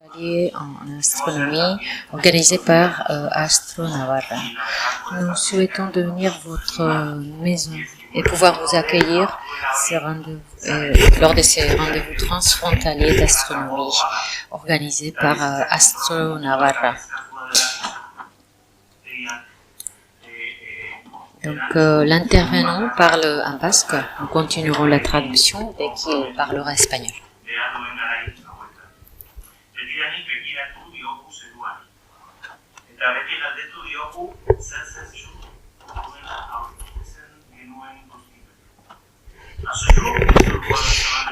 Atelier en astronomie organisé par Astro Navarra. Nous souhaitons devenir votre maison et pouvoir vous accueillir lors de ces rendez-vous transfrontaliers d'astronomie organisés par Astro Navarra. Donc l'intervenant parle en basque, nous continuerons la traduction dès qu'il parlera espagnol.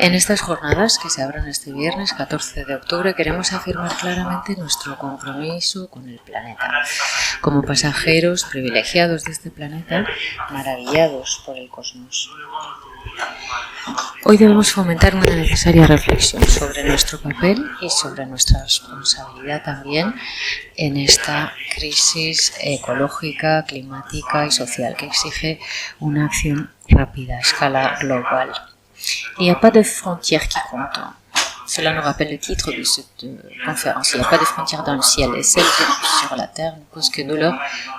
En estas jornadas que se abren este viernes 14 de octubre queremos afirmar claramente nuestro compromiso con el planeta. Como pasajeros privilegiados de este planeta, maravillados por el cosmos. Hoy debemos fomentar una necesaria reflexión sobre nuestro papel y sobre nuestra responsabilidad también en esta crisis ecológica, climática y social que exige una acción rápida a escala global. Il n'y a pas de frontières qui comptent. Cela nous rappelle le titre de cette conférence. Il n'y a pas de frontières dans le ciel et celle sur la terre ne cause que douleur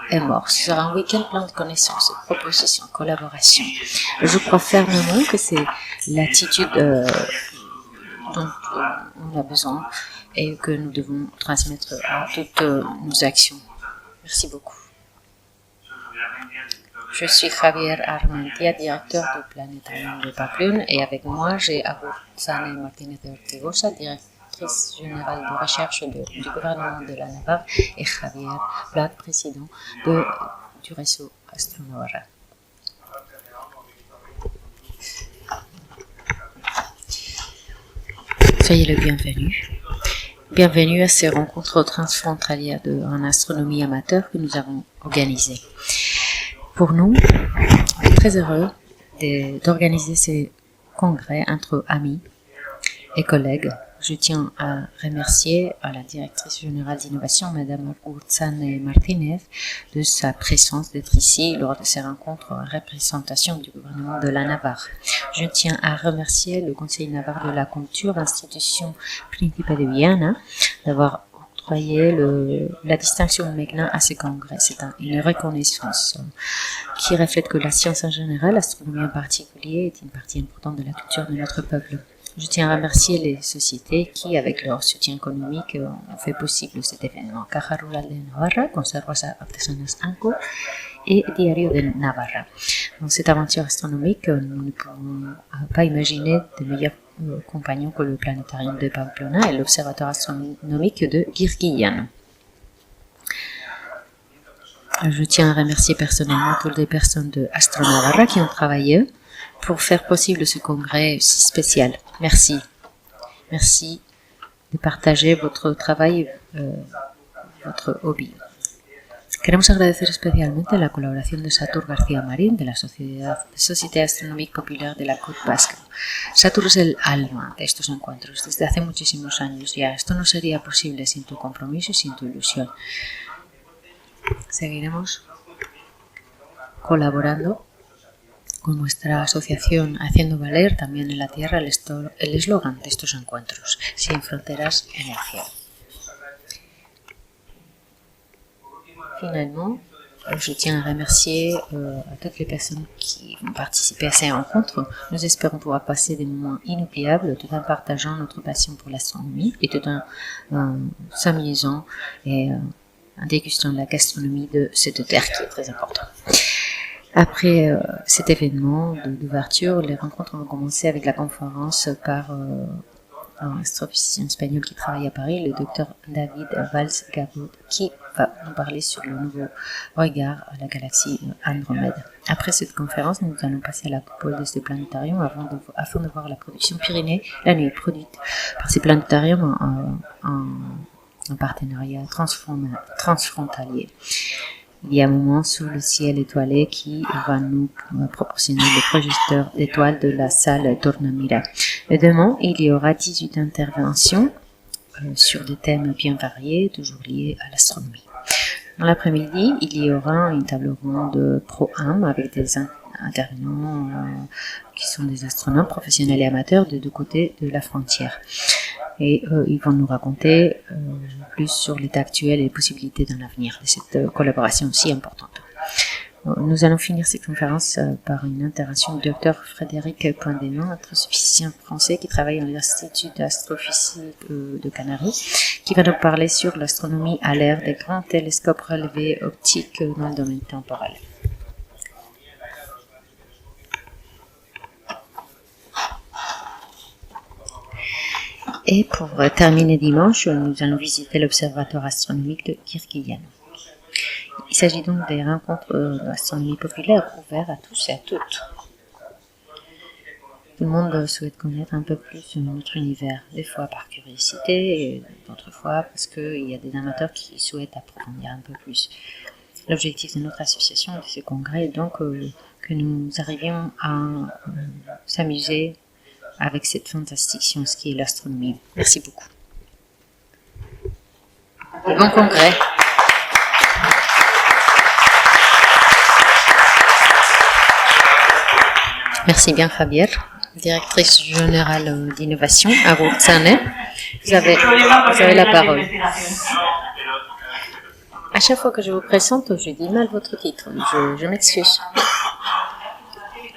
et mort. Ce sera un week-end plein de connaissances, de propositions, de collaborations. Je crois fermement que c'est l'attitude dont on a besoin et que nous devons transmettre à toutes nos actions. Merci beaucoup. Je suis Javier Armentia, directeur du Planétarium de Pamplona, et avec moi j'ai Agutzane Martínez de Ortigosa, directrice générale de recherche du gouvernement de la Navarre, et Javier Black, président du réseau Astro Navarra. Soyez le bienvenu. Bienvenue à ces rencontres transfrontalières en astronomie amateur que nous avons organisées. Pour nous, on est très heureux d'organiser ces congrès entre amis et collègues. Je tiens à remercier la directrice générale d'innovation, Madame Agutzane Martínez, de sa présence d'être ici lors de ces rencontres en représentation du gouvernement de la Navarre. Je tiens à remercier le Conseil navarre de la culture, institution Príncipe de Viana, d'avoir octroyé la distinction Megna à ce congrès. C'est une reconnaissance qui reflète que la science en général, l'astronomie en particulier, est une partie importante de la culture de notre peuple. Je tiens à remercier les sociétés qui, avec leur soutien économique, ont fait possible cet événement. Caja Rural de Navarra, Conservas Artesanas Anco et Diario de Navarra. Dans cette aventure astronomique, nous ne pouvons pas imaginer de meilleurs compagnons que le Planétarium de Pamplona et l'Observatoire astronomique de Guirguillano. Je tiens à remercier personnellement toutes les personnes de Astro Navarra qui ont travaillé pour faire possible ce congrès si spécial. Merci. Merci de partager votre travail, votre hobby. Queremos agradecer especialmente la colaboración de Satur García Marín, de la Société Astronomique Populaire de la Côte Basque. Satur es el alma de estos encuentros desde hace muchísimos años ya. Esto no sería posible sin tu compromiso y sin tu ilusión. Seguiremos colaborando con nuestra asociación, haciendo valer también en la tierra el eslogan de estos encuentros, sin fronteras en el cielo. Finalement, je tiens à remercier à toutes les personnes qui vont participer à ces rencontres. Nous espérons pouvoir passer des moments inoubliables tout en partageant notre passion pour l'astronomie et tout en s'amusant et en dégustant la gastronomie de cette terre qui est très importante. Après cet événement d'ouverture, les rencontres vont commencer avec la conférence par un astrophysicien espagnol qui travaille à Paris, le docteur David Valls-Gabot, qui va nous parler sur le nouveau regard à la galaxie Andromède. Après cette conférence, nous allons passer à la coupole de ce planétarium afin de voir la production Pyrénées la nuit, produite par ces planétariums en partenariat transfrontalier. Il y a un moment sous le ciel étoilé qui va nous proportionner le projecteur d'étoiles de la salle Tornamira. Et demain, il y aura 18 interventions sur des thèmes bien variés, toujours liés à l'astronomie. Dans l'après-midi, il y aura une table ronde pro-am avec des intervenants qui sont des astronomes professionnels et amateurs de deux côtés de la frontière. et ils vont nous raconter plus sur l'état actuel et les possibilités d'un avenir de cette collaboration si importante. Nous allons finir cette conférence par une intervention du Dr Frédéric Poindénon, astrophysicien français qui travaille à l'Institut d'astrophysique de Canaries, qui va nous parler sur l'astronomie à l'ère des grands télescopes relevés optiques dans le domaine temporel. Et pour terminer dimanche, nous allons visiter l'Observatoire astronomique de Kirkhiyan. Il s'agit donc des rencontres d'astronomie populaire ouvertes à tous et à toutes. Tout le monde souhaite connaître un peu plus notre univers, des fois par curiosité, et d'autres fois parce qu'il y a des amateurs qui souhaitent approfondir un peu plus. L'objectif de notre association, de ce congrès, est donc que nous arrivions à s'amuser avec cette fantastique science qui est l'astronomie. Merci beaucoup. Et bon congrès. Merci bien, Javier, directrice générale d'innovation à Wurzane. Vous avez la parole. À chaque fois que je vous présente, je dis mal votre titre. Je m'excuse.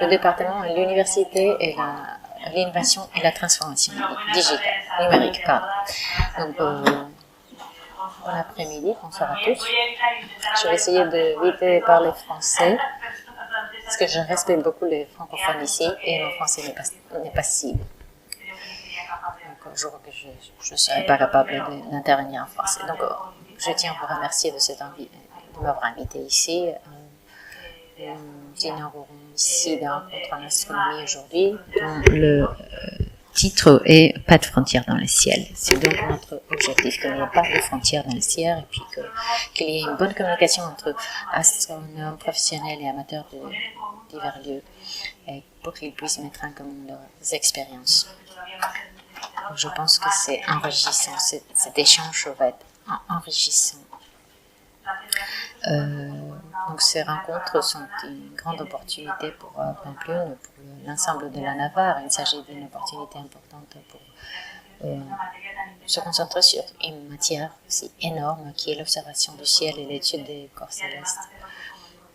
Le département est l'université et l'innovation et la transformation digitale, numérique, pardon. Donc, bon après-midi, bonsoir à tous. Je vais essayer de vite parler français, parce que je respecte beaucoup les francophones ici, et mon français n'est pas si. Donc, un jour que je ne serai pas capable d'intervenir en français. Donc, je tiens à vous remercier de m'avoir invité ici. Nous inaugurons ici des rencontres en astronomie aujourd'hui, dont le titre est « Pas de frontières dans le ciel ». C'est donc notre objectif, qu'il n'y ait pas de frontières dans le ciel, et puis qu'il y ait une bonne communication entre astronomes professionnels et amateurs de divers lieux, et pour qu'ils puissent mettre en commun leurs expériences. Je pense que c'est enrichissant, cet échange va être enrichissant. Donc ces rencontres sont une grande opportunité pour Pamplune, pour l'ensemble de la Navarre. Il s'agit d'une opportunité importante pour se concentrer sur une matière aussi énorme qui est l'observation du ciel et l'étude des corps célestes.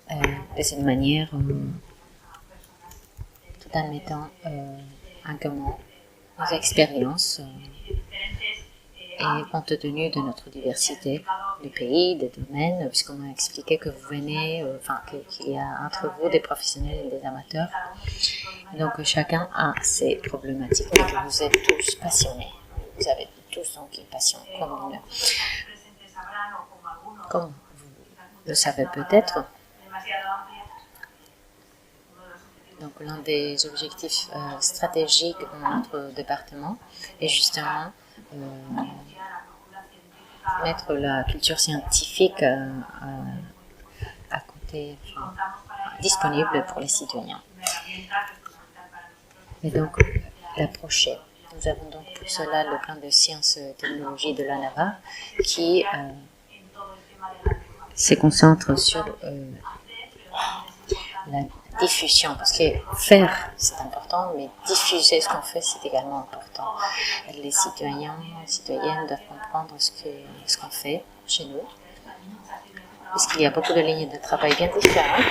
De cette manière, tout en mettant en commun nos expériences et compte tenu de notre diversité de pays, de domaines, puisqu'on m'a expliqué que vous venez, qu'il y a entre vous des professionnels et des amateurs. Donc chacun a ses problématiques, mais que vous êtes tous passionnés. Vous avez tous donc une passion commune. Comme vous le savez peut-être, donc l'un des objectifs stratégiques de notre département est justement mettre la culture scientifique à côté, disponible pour les citoyens. Et donc, l'approcher. Nous avons donc pour cela le plan de sciences et technologies de la Navarre qui se concentre sur la diffusion, parce que faire c'est important, mais diffuser ce qu'on fait c'est également important. Les citoyens et citoyennes doivent comprendre ce qu'on fait chez nous, parce qu'il y a beaucoup de lignes de travail bien différentes,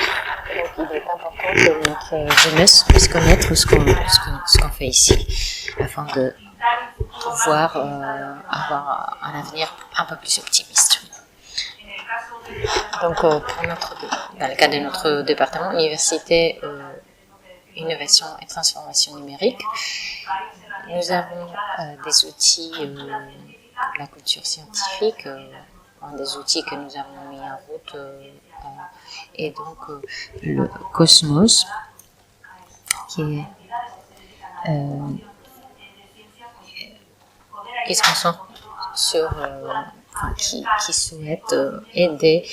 donc il est important que notre jeunesse puisse connaître ce qu'on fait ici, afin de pouvoir avoir un avenir un peu plus optimiste. Donc, dans le cadre de notre département, Université, Innovation et Transformation numérique, nous avons des outils de la culture scientifique, des outils que nous avons mis en route, et donc le Cosmos, qui se concentre sur qui souhaite aider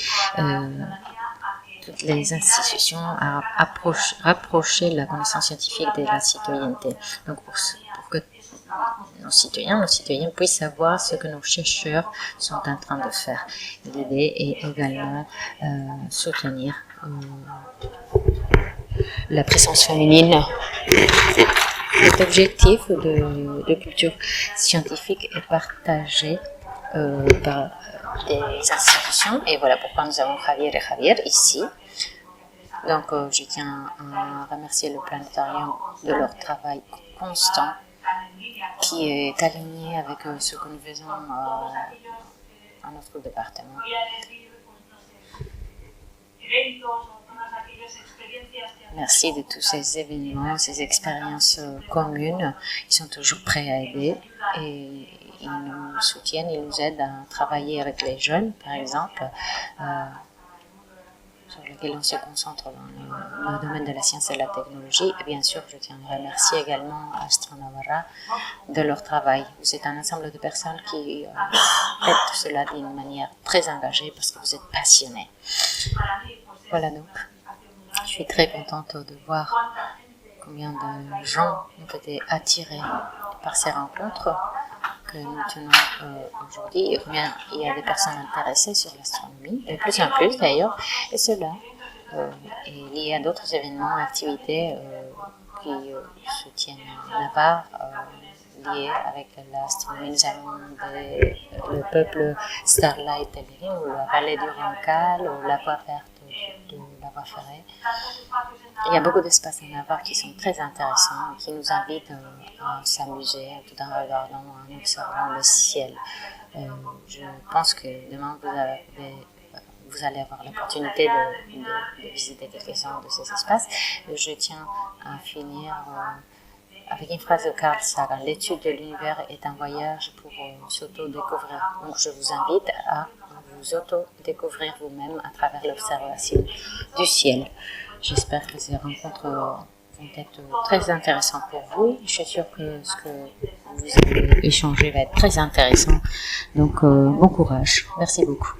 toutes les institutions à rapprocher la connaissance scientifique de la citoyenneté. Donc pour que nos citoyens puissent savoir ce que nos chercheurs sont en train de faire. L'idée est également soutenir la présence féminine Cet objectif de culture scientifique est partagé par des institutions, et voilà pourquoi nous avons Javier et Javier ici. Donc je tiens à remercier le planétarium de leur travail constant qui est aligné avec ce que nous faisons à notre département. Merci de tous ces événements, ces expériences communes. Ils sont toujours prêts à aider et ils nous soutiennent, ils nous aident à travailler avec les jeunes, par exemple, sur lequel on se concentre dans le domaine de la science et de la technologie. Et bien sûr, je tiens à remercier également Astro Navarra de leur travail. Vous êtes un ensemble de personnes qui faites cela d'une manière très engagée parce que vous êtes passionnés. Voilà donc. Je suis très contente de voir combien de gens ont été attirés par ces rencontres que nous tenons aujourd'hui. Il y a des personnes intéressées sur l'astronomie, de plus en plus d'ailleurs, et cela est lié à d'autres événements, activités qui se tiennent à Navarre, liés avec l'astronomie. Nous avons le peuple Starlight Telerin, ou la vallée du Roncal, ou la voie verte de la voie ferrée. Il y a beaucoup d'espaces à Navarre qui sont très intéressants, qui nous invitent à s'amuser tout en regardant, en observant le ciel. Je pense que demain vous allez avoir l'opportunité de visiter quelques-uns de ces espaces. Je tiens à finir avec une phrase de Carl Sagan. L'étude de l'univers est un voyage pour s'auto-découvrir. Donc je vous invite à vous auto-découvrir vous-même à travers l'observation du ciel. J'espère que ces rencontres vont être très intéressantes pour vous. Je suis sûre que ce que vous allez échanger va être très intéressant. Donc bon courage. Merci beaucoup.